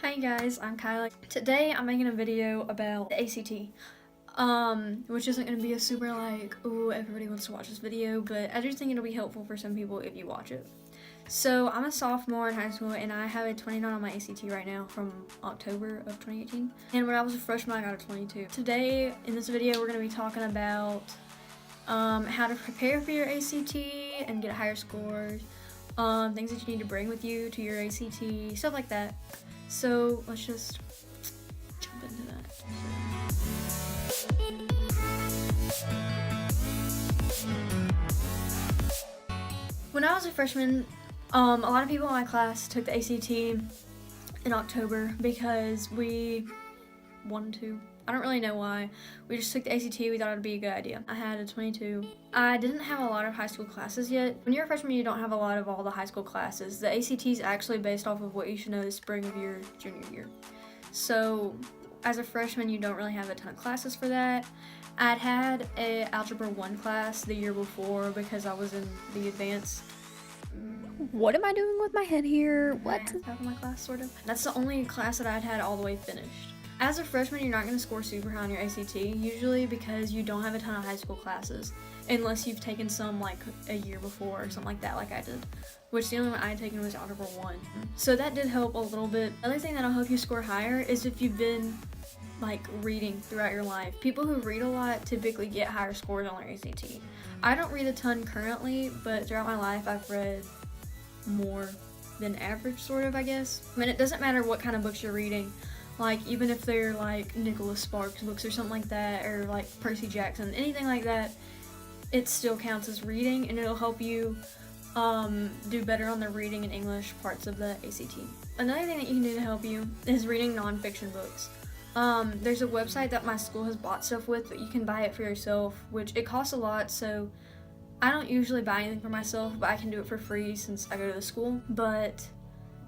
Hi guys, I'm Kyla. Today I'm making a video about the ACT, which isn't going to be a super like, oh, everybody wants to watch this video, but I do think it'll be helpful for some people if you watch it. So I'm a sophomore in high school and I have a 29 on my ACT right now from October of 2018. And when I was a freshman, I got a 22. Today in this video, we're going to be talking about how to prepare for your ACT and get higher scores, things that you need to bring with you to your ACT, stuff like that. So let's just jump into that. When I was a freshman, a lot of people in my class took the ACT in October because we wanted to. I don't really know why. We just took the ACT, we thought it'd be a good idea. I had a 22. I didn't have a lot of high school classes yet. When you're a freshman, you don't have a lot of all the high school classes. The ACT is actually based off of what you should know the spring of your junior year. So as a freshman, you don't really have a ton of classes for that. I'd had a Algebra 1 class the year before because I was in the advanced. What am I doing with my head here? What? Half of my class, sort of. That's the only class that I'd had all the way finished. As a freshman, you're not going to score super high on your ACT, usually because you don't have a ton of high school classes, unless you've taken some like a year before or something like that, like I did, which the only one I had taken was Algebra 1. So that did help a little bit. Another thing that'll help you score higher is if you've been like reading throughout your life. People who read a lot typically get higher scores on their ACT. I don't read a ton currently, but throughout my life I've read more than average, sort of, I guess. I mean, it doesn't matter what kind of books you're reading. Like, even if they're like Nicholas Sparks books or something like that, or like Percy Jackson, anything like that, it still counts as reading, and it'll help you do better on the reading and English parts of the ACT. Another thing that you can do to help you is reading nonfiction books. There's a website that my school has bought stuff with, but you can buy it for yourself, which it costs a lot, so I don't usually buy anything for myself, but I can do it for free since I go to the school. But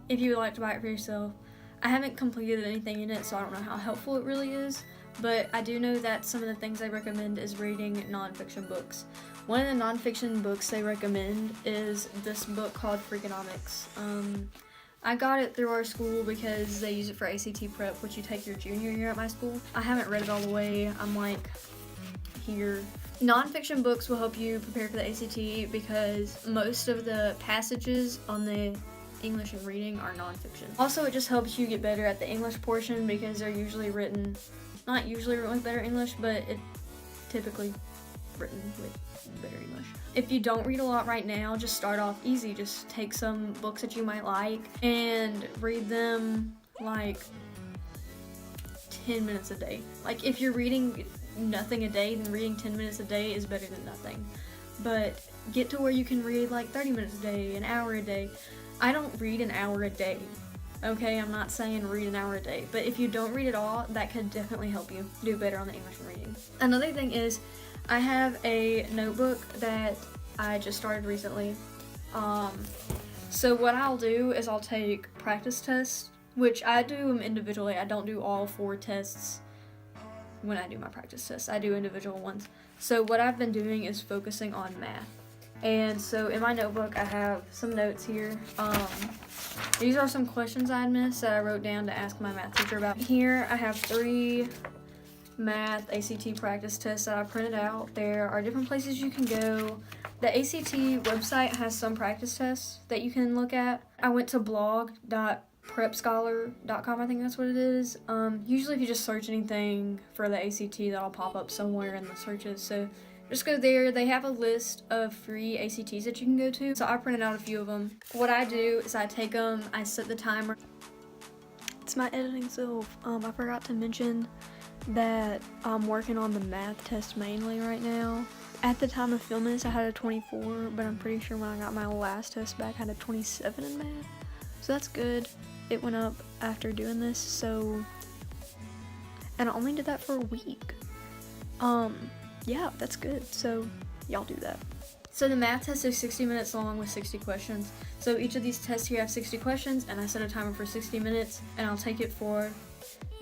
if you would like to buy it for yourself, I haven't completed anything in it, so I don't know how helpful it really is, but I do know that some of the things I recommend is reading nonfiction books. One of the nonfiction books they recommend is this book called Freakonomics. I got it through our school because they use it for ACT prep, which you take your junior year at my school. I haven't read it all the way. I'm like here. Nonfiction books will help you prepare for the ACT because most of the passages on the English and reading are nonfiction. Also, it just helps you get better at the English portion because they're usually written, not usually written with better English, but it's typically written with better English. If you don't read a lot right now, just start off easy. Just take some books that you might like and read them like 10 minutes a day. Like, if you're reading nothing a day, then reading 10 minutes a day is better than nothing. But get to where you can read like 30 minutes a day, an hour a day. I don't read an hour a day, okay? I'm not saying read an hour a day, but if you don't read at all, that could definitely help you do better on the English and reading. Another thing is, I have a notebook that I just started recently. So what I'll do is I'll take practice tests, which I do them individually. I don't do all 4 tests when I do my practice tests. I do individual ones. So what I've been doing is focusing on math. And so in my notebook, I have some notes here. These are some questions I had missed that I wrote down to ask my math teacher about. Here I have 3 math ACT practice tests that I printed out. There are different places you can go. The ACT website has some practice tests that you can look at. I went to blog.prepscholar.com, I think that's what it is. Usually if you just search anything for the ACT, that'll pop up somewhere in the searches. So just go there. They have a list of free ACTs that you can go to. So I printed out a few of them. What I do is I take them, I set the timer. It's my editing self. I forgot to mention that I'm working on the math test mainly right now. At the time of filming this, I had a 24, but I'm pretty sure when I got my last test back, I had a 27 in math. So that's good. It went up after doing this, so, and I only did that for a week. Yeah, that's good, so y'all do that. So the math test is 60 minutes long with 60 questions. So each of these tests here have 60 questions, and I set a timer for 60 minutes, and I'll take it for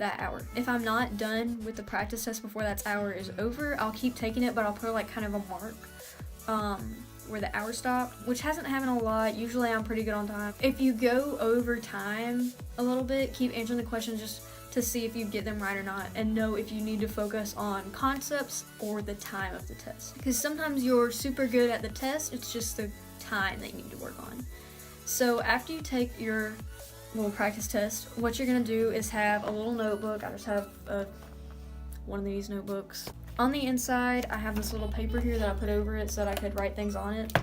that hour. If I'm not done with the practice test before that hour is over, I'll keep taking it, but I'll put like kind of a mark. where the hour stopped, which hasn't happened a lot. Usually I'm pretty good on time. If you go over time a little bit, keep answering the questions just to see if you get them right or not, and know if you need to focus on concepts or the time of the test. Because sometimes you're super good at the test, it's just the time that you need to work on. So after you take your little practice test, what you're gonna do is have a little notebook. I just have one of these notebooks. On the inside, I have this little paper here that I put over it so that I could write things on it.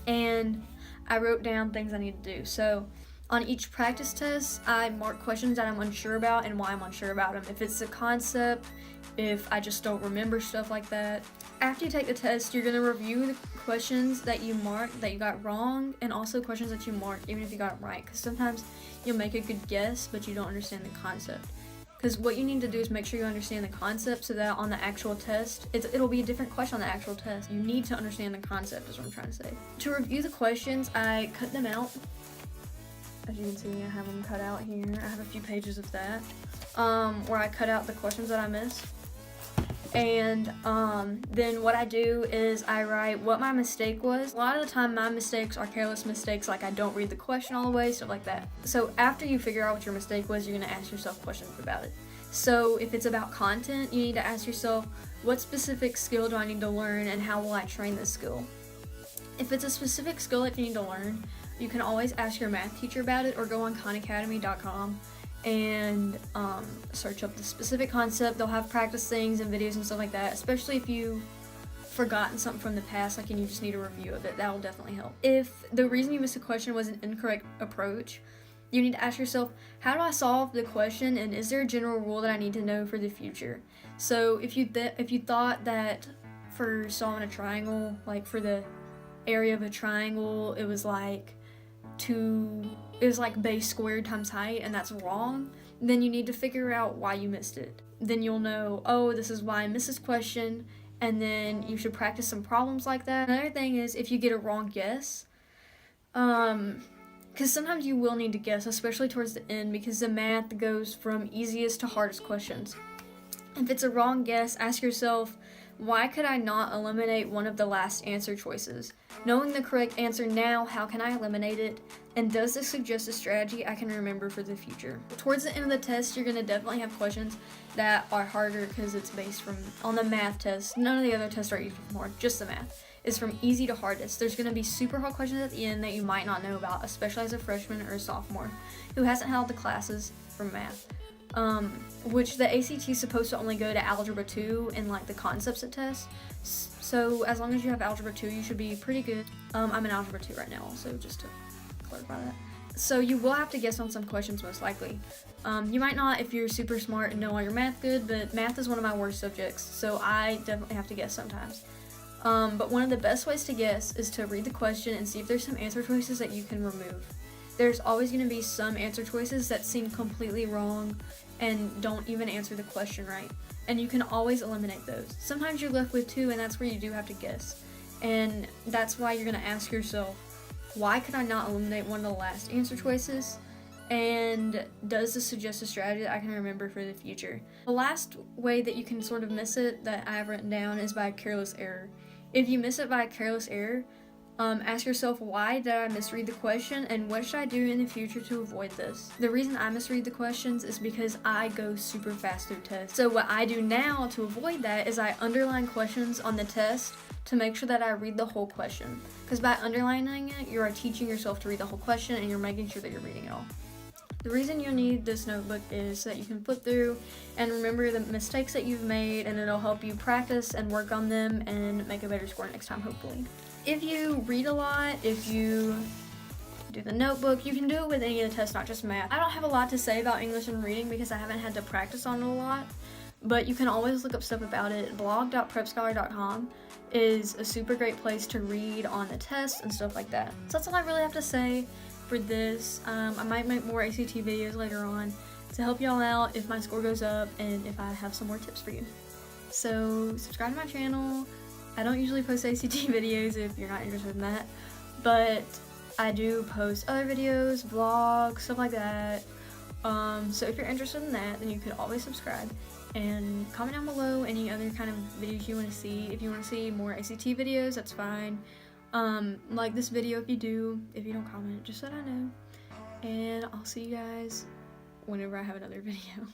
And I wrote down things I need to do. So on each practice test, I mark questions that I'm unsure about and why I'm unsure about them. If it's a concept, if I just don't remember, stuff like that. After you take the test, you're going to review the questions that you marked that you got wrong, and also questions that you marked even if you got it right. Because sometimes you'll make a good guess, but you don't understand the concept. Because what you need to do is make sure you understand the concept so that on the actual test, it'll be a different question on the actual test. You need to understand the concept is what I'm trying to say. To review the questions, I cut them out. As you can see, I have them cut out here. I have a few pages of that, where I cut out the questions that I missed. And then what I do is I write what my mistake was. A lot of the time my mistakes are careless mistakes, like I don't read the question all the way, stuff like that. So after you figure out what your mistake was, you're going to ask yourself questions about it. So if it's about content, you need to ask yourself, what specific skill do I need to learn and how will I train this skill? If it's a specific skill that you need to learn, you can always ask your math teacher about it, or go on khanacademy.com and search up the specific concept. They'll have practice things and videos and stuff like that, especially if you've forgotten something from the past, like, and you just need a review of it. That'll definitely help. If the reason you missed a question was an incorrect approach, you need to ask yourself, how do I solve the question, and is there a general rule that I need to know for the future? So if you thought that for solving a triangle, like for the area of a triangle, it was like base squared times height, and that's wrong, then you need to figure out why you missed it. Then you'll know, oh, this is why I missed this question, and then you should practice some problems like that. Another thing is if you get a wrong guess, because sometimes you will need to guess, especially towards the end, because the math goes from easiest to hardest questions. If it's a wrong guess, ask yourself, why could I not eliminate one of the last answer choices? Knowing the correct answer now, how can I eliminate it? And does this suggest a strategy I can remember for the future? Towards the end of the test, you're going to definitely have questions that are harder because it's based on the math test. None of the other tests are easy from hard, just the math is from easy to hardest. There's going to be super hard questions at the end that you might not know about, especially as a freshman or a sophomore who hasn't held the classes from math. Which the ACT is supposed to only go to Algebra 2 and like the concepts it tests. So as long as you have Algebra 2, you should be pretty good. I'm in Algebra 2 right now also, just to clarify that. So you will have to guess on some questions most likely. You might not if you're super smart and know all your math good, but math is one of my worst subjects, so I definitely have to guess sometimes. But one of the best ways to guess is to read the question and see if there's some answer choices that you can remove. There's always going to be some answer choices that seem completely wrong and don't even answer the question right, and you can always eliminate those. Sometimes you're left with two, and that's where you do have to guess, and that's why you're going to ask yourself, why could I not eliminate one of the last answer choices, and does this suggest a strategy that I can remember for the future? The last way that you can sort of miss it that I have written down is by a careless error. If you miss it by a careless error, ask yourself, why did I misread the question, and what should I do in the future to avoid this? The reason I misread the questions is because I go super fast through tests. So what I do now to avoid that is I underline questions on the test to make sure that I read the whole question. Because by underlining it, you are teaching yourself to read the whole question, and you're making sure that you're reading it all. The reason you need this notebook is so that you can flip through and remember the mistakes that you've made, and it'll help you practice and work on them and make a better score next time, hopefully. If you read a lot, if you do the notebook, you can do it with any of the tests, not just math. I don't have a lot to say about English and reading because I haven't had to practice on it a lot, but you can always look up stuff about it. blog.prepscholar.com is a super great place to read on the tests and stuff like that. So that's all I really have to say for this. I might make more ACT videos later on to help y'all out if my score goes up and if I have some more tips for you. So subscribe to my channel. I don't usually post ACT videos if you're not interested in that, but I do post other videos, vlogs, stuff like that. So if you're interested in that, then you could always subscribe and comment down below any other kind of videos you want to see. If you want to see more ACT videos, that's fine. Like this video if you do. If you don't comment, just so that I know. And I'll see you guys whenever I have another video.